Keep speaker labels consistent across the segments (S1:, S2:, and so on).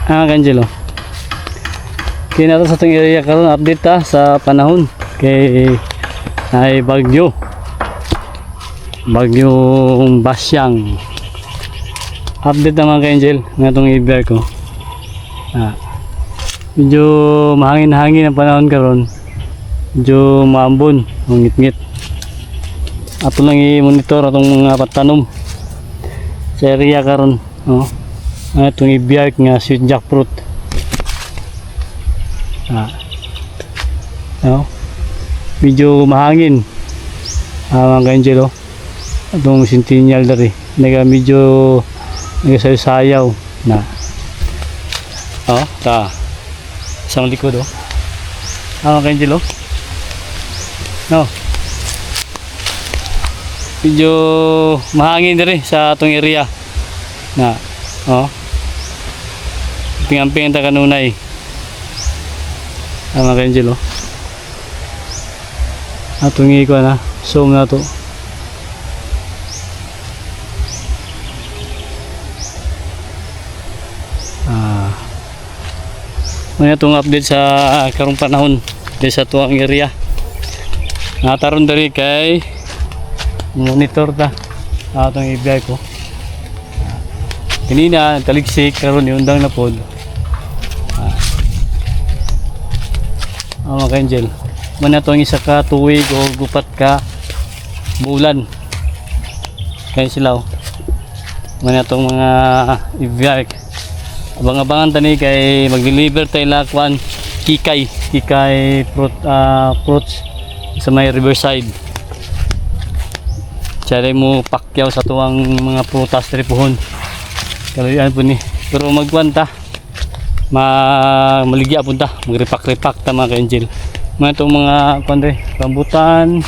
S1: Angelo. Kaya nato sa itong area karon update ta sa panahon kay ay bagyong Basyang. Update naman kay Angel nga itong i-bear ko. Medyo mahangin-hangin ang panahon karon. Medyo maambon, ngit-ngit. Ato lang i-monitor atong mga patanom sa area karon. Itong i-bear nga sweet jackfruit. Medyo mahangin mga ka-Angel. Itong centennial dari medyo nagasayaw na isang likod mga ka-Angel. Medyo mahangin dari sa atong area na pingamping ta kanunay mga ka-Angel. Atong ikuha na zoom na to. May itong update sa karong panahon di sa tuwang area. Nataron dari kay monitor ta atong i-bear ko. Kanina taligsik karon iundang na pod. Mga ka-Angel, man itong isa ka tuwig o gupat ka bulan kaya sila man itong mga i-bear. Abang-abangan tani kay mag-deliver tayo lakwan kikay fruits sa may riverside. Tsara mo pakyaw sa tuwang mga prutas dari pohon. Kaloyan po ni. Pero magkwanta maligya punta, magripak-ripak ta mga ka-Angel. Itong mga kuandre rambutan.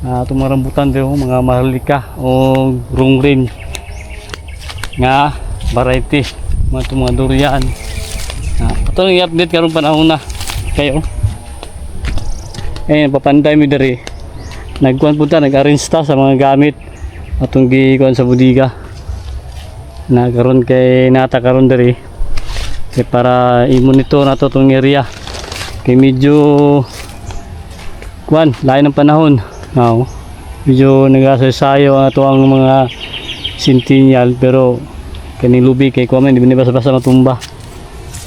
S1: Itong mga rambutan dito, mga mahalika o rungrin nga variety. Mga durian. Ito lang i-update karong panahon na kayo. Papanday mo dari. Nagkuhan punta, nag-arrange ta sa mga gamit atong gikuhan sa budiga. Nagkaroon kay nata karon dari. Kay para i-monitor na to itong area. Kay medyo lain ng panahon. Medyo nag-asayo ang ito ang mga centennial pero kaning lubi kay kuha man di basa-basa matumba.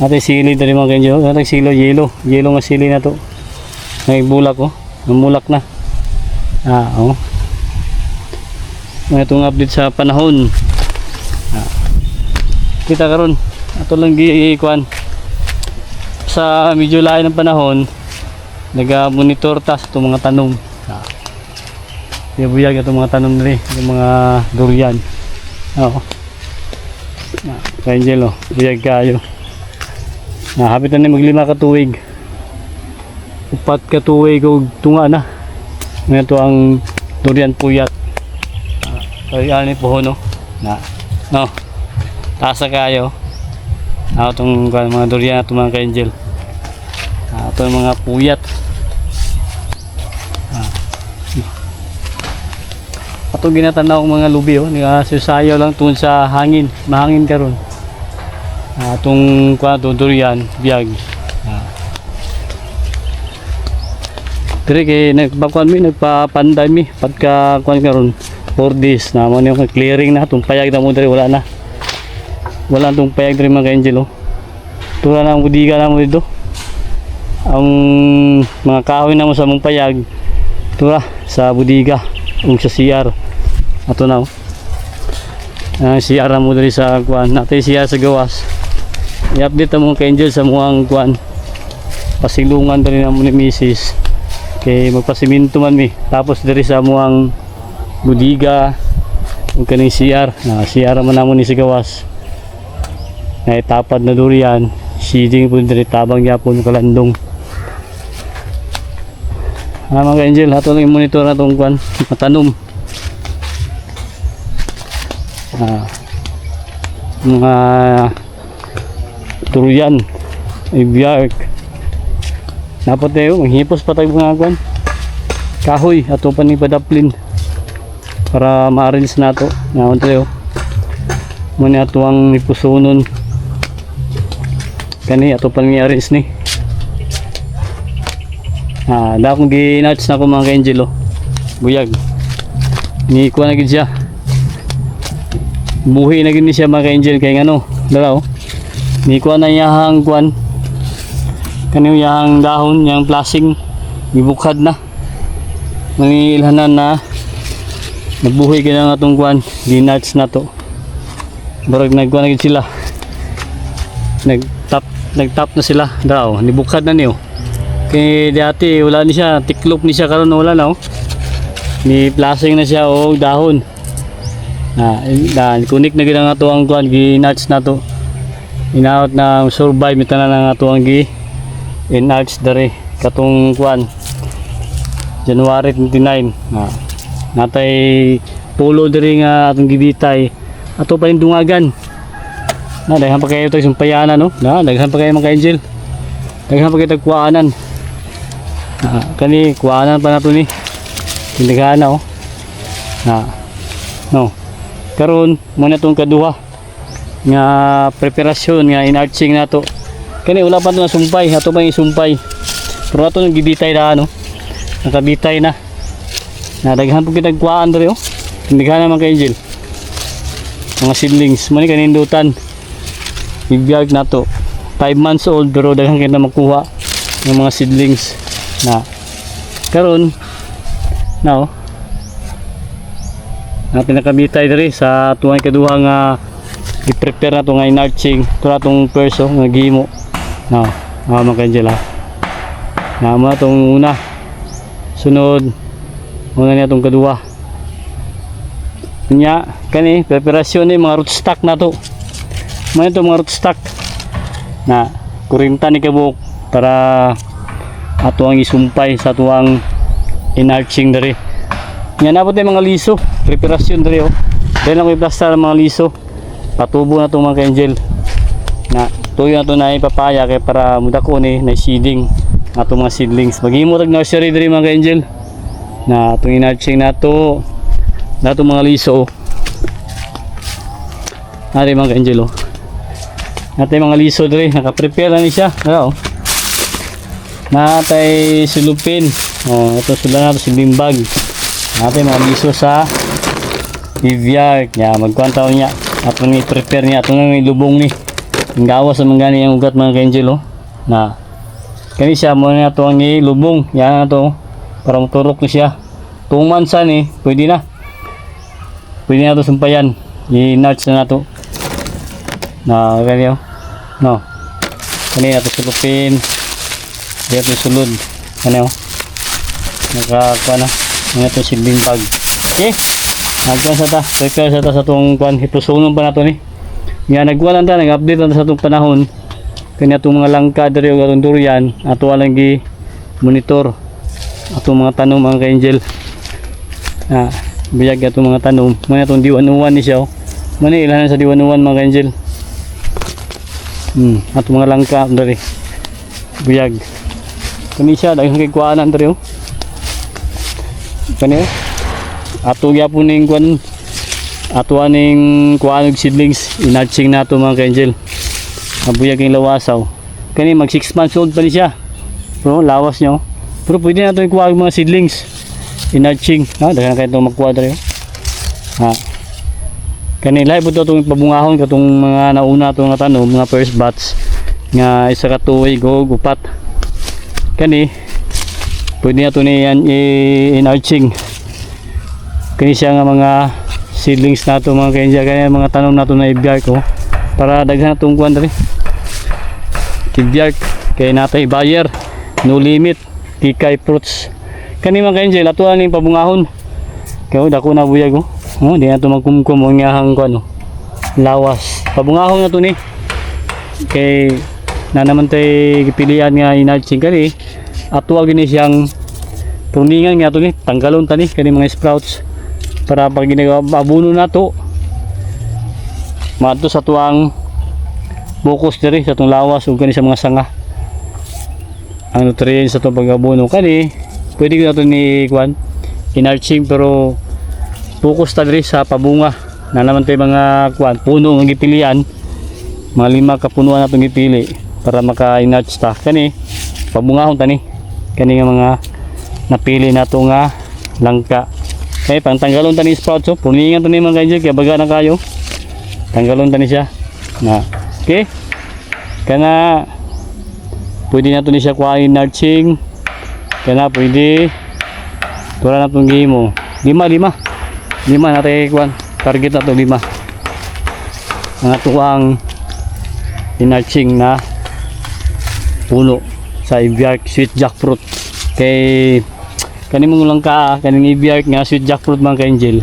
S1: Ate sili dali mga kanyo, katag silo yelo nga sili na to. May bulak namulak na. Itong update sa panahon. Kita karon ato lang gikuan sa medyo lain ng panahon. Naga-monitor ta sa itong mga tanom. Buyag itong mga tanom nila, yung mga durian. Ka-Angel, buyag kayo. Hapit na maglima ka tuwig. 4 ka tuwig o tunga na. Ito ang durian puyat. Kaya ni pohon tasa kayo. Itong mga durian ito mga ka-Angel. Ito ang mga puyat. Ito ginatanaw ng mga lubi nagasusayaw lang tungod sa hangin, mahangin karon. Atong durian biyag. Dire kay nagpapanday mi pagka kuan karon 4 days na mo yung clearing na itong payag na mo dire wala itong payag dire mga ka-Angel. Tura na ang budiga na mo dito. Ang mga kahoy na mo sa mong payag tura sa budiga ug sa CR. Ato na CR mo dali sa kuan natay CR sa gawas. I-update mo ka-Angel sa muang kuan pasilungan dali na mo ni Mrs. Kay magpasiminto man mi tapos dali sa muang budiga ug kaning CR CR man namo ni sa gawas na itapad na durian seeding po dali tabang yapon kalandong. Mga ka-Angel, ato lang i-monitor na itong kuan matanom. Mga durian i-bear. Dapat tayo maghipos pa tayo mga kuan kahoy ato pa ni padaplin para ma-arrange na to. Naon tayo muna ato ang ipusunon kani ato pa ni arrange ni. Da akong gi-nuts na ko mga ka-angel, oh. Buyag. Ni kuha na gid siya. Buhi na gid ni siya mga ka-angel kay ngano, dala oh. Ni kuha na iyahang kuan. Kani iyahang dahon, yang plasing gibukad na. Mangilhanan na nagbuhi gid ang atong kuan, gi-nuts na to. Barag nagkuha na gid sila. Nagtap na sila daw, nibukad na niyo. Kay dati wala ni siya, tiklop ni siya karon wala na oh. Ni plasing na siya og dahon. Kunik na gid ang ato ang kuan, gi-nuts na to. Inaot na survive mitanan ang ato ang gi-nuts dere katong kuan. January 29. Natay pulo diri nga atong gibitay. Ato pa ning dungagan. Daghan pa kayo tag sumpayanan no. Daghan pa kayo mga ka-angel. Daghan pa kayo tag kuanan. Kani kuanan pa nato ni. Tindahan na oh. No. Karon mo na tong kaduha nga preparasyon nga inarching nato. Kani wala pa to na sumpay, ato pa isumpay. Pero ato nang gibitay na no. Nakabitay na. Daghan pa kita kuan diri oh. Tindahan na mga ka-angel. Mga seedlings mo ni kanindutan. Bibiyag nato. 5 months old pero daghan kita makuha ng mga seedlings na karon now natin nakabitay diri sa tuwang kaduha nga i-prepare na to nga inarching ito na tong perso nga gimo now mga ka-angel ha mo na tong una sunod muna niya tong kaduha nya kani preparasyon ni mga rootstock na to mo ito mga rootstock na kurinta ni kabuk para ato ang isumpay sa tuwang inarching diri. Nya nabot mga liso, preparasyon diri oh. Dahil ako i-plaster ang mga liso. Patubo na tong mga ka-angel. Na tuyo na to na ipapaya kay para mudako ni na seeding ato mga seedlings. Maghimo tag nursery diri mga ka-angel. Na atong inarching nato mga liso. Ari mga ka-angel oh. Natay mga liso diri, naka-prepare na ni siya. Oh. Natay sulupin. Oh, ito sila nato silbing bag. Natay mga liso sa biviyard. Magkuhan taon niya. Ato ni prepare niya. Ato nang ilubong ni. Ang gawas sa mga gani ang ugat mga ka-angel oh. Na kani siya mo na ito ang ilubong. Yan na ito. Para maturok ni siya. 2 months ni. Pwede na. Pwede na ito sumpayan. I-nuts na ito. Na kani oh. No. Kani ito sulupin. Dito sulod. Ano? Nakakuha na. Ano ito silbing bag. Okay. Nagkuha sa ta. Prepare sa ta sa itong kuhan. Itusunon pa na ito ni. Nga nagkuha lang ta. Nag-update lang sa itong panahon. Kanya itong mga langka dari o garong durian. Ato walang monitor. Atong mga tanom mga ka-angel. Biyag itong mga tanom. Muna itong diwan-uwan ni siya. Muna ilahan sa diwan-uwan mga ka-angel. Atong mga langka dari. Biyag. Kani siya dahil kay kuanan diri oh. Kani ato gyapon ning kuan ato aning kuan og seedlings inarching nato mga ka-angel. Abuyag yung lawasaw. Kani mag 6 months old pa ni siya. Pero lawas niya oh. Pero pwede nato ikuha og mga seedlings inarching. Daghan kay to magkuha diri oh. Kani lahi pud to pabungahon katong mga nauna to nga tanom mga first batch nga isa ka tuig og upat. Kani pwede na ito ni inarching. Kani siya nga mga seedlings na ito mga ka-angel. Kaya mga tanom na ito na i-biyark ko para daghan na itong kuwan dali i-biyark kaya natay buyer no limit kikay fruits. Kani mga ka-angel ato aning pabungahon kaya dako na buyag di na ito magkumkum ang ngahang kuwan lawas pabungahon na ito ni kay na naman tayo pilihan nga inarching kani at huwag din siyang tuningan nga ito ni tanggalon tani kani mga sprouts para pag ginagawa abuno na to mato sa tuwang bukos diri sa itong lawas o kani sa mga sanga ang nutrients sa itong pag-abuno kani pwede ko na ito ni kuan inarching pero focus ta diri sa pabunga na naman tayo mga kuan puno ang gipilian mga 5 ka punuan na itong gipili para maka-enlarge ta kani pabungahon tani kani nga mga napili nato nga langka. Okay, pang tanggalon tani sprouts so puningan tani mga ka-angel kaya baga na kayo. Tanggalon tani siya na okay kana pwede na to ni siya kuhain enlarging kana pwede tura na itong game mo 5 natin kuhan target na to 5 ang atuang enlarging na puno sa ibiark sweet jackfruit kay kaning mong langka kaning ibiark nga sweet jackfruit mga ka-angel.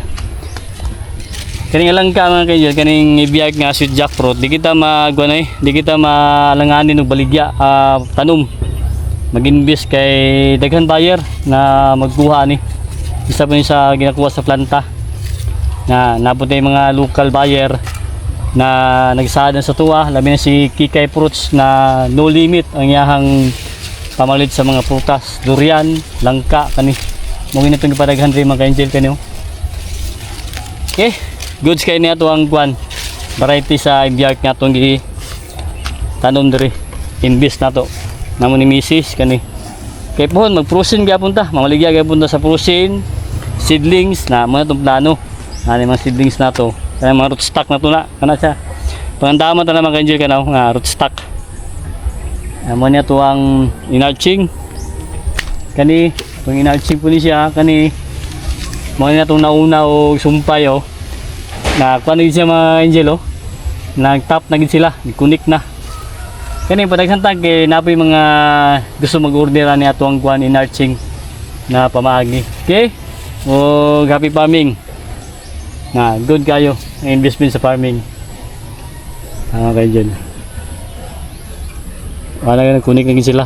S1: Kaning langka mga ka-angel kaning ibiark nga sweet jackfruit di kita di kita malanganin og baligya tanom mag-invest kay daghan buyer na magkuha ni isa pa ni sa ginakuha sa planta na napunta yung mga local buyer na nagsada sa tuwa labi na si Kikay Fruits na no limit ang iyahang pamalit sa mga prutas durian langka kani mo gina itong ipadaghan rin mga ka-angel kani okay goods kay niya to ang kwan variety sa ibiark nga itong tanom diri invest na to namo ni Mrs. kani kay pohon mag-frozen gyapon ta mamaligya gyapon ta sa frozen seedlings na mo na itong plano ani mga seedlings na to kaya mga rootstock na to na kana siya pangandaman ta na mga ka-angel kanaw nga rootstock amo niya to ang enlarging kani pang enlarging po ni siya kani mo niya itong nauna o sumpay o na kuan siya mga angel o nag-top na gid sila connect na kani padaghan tag kay napoy mga gusto mag-order ani ato ang kuan enlarging na pamaagi okay o happy farming na good kayo investment sa farming kayo dyan wala ka nag-connect na sila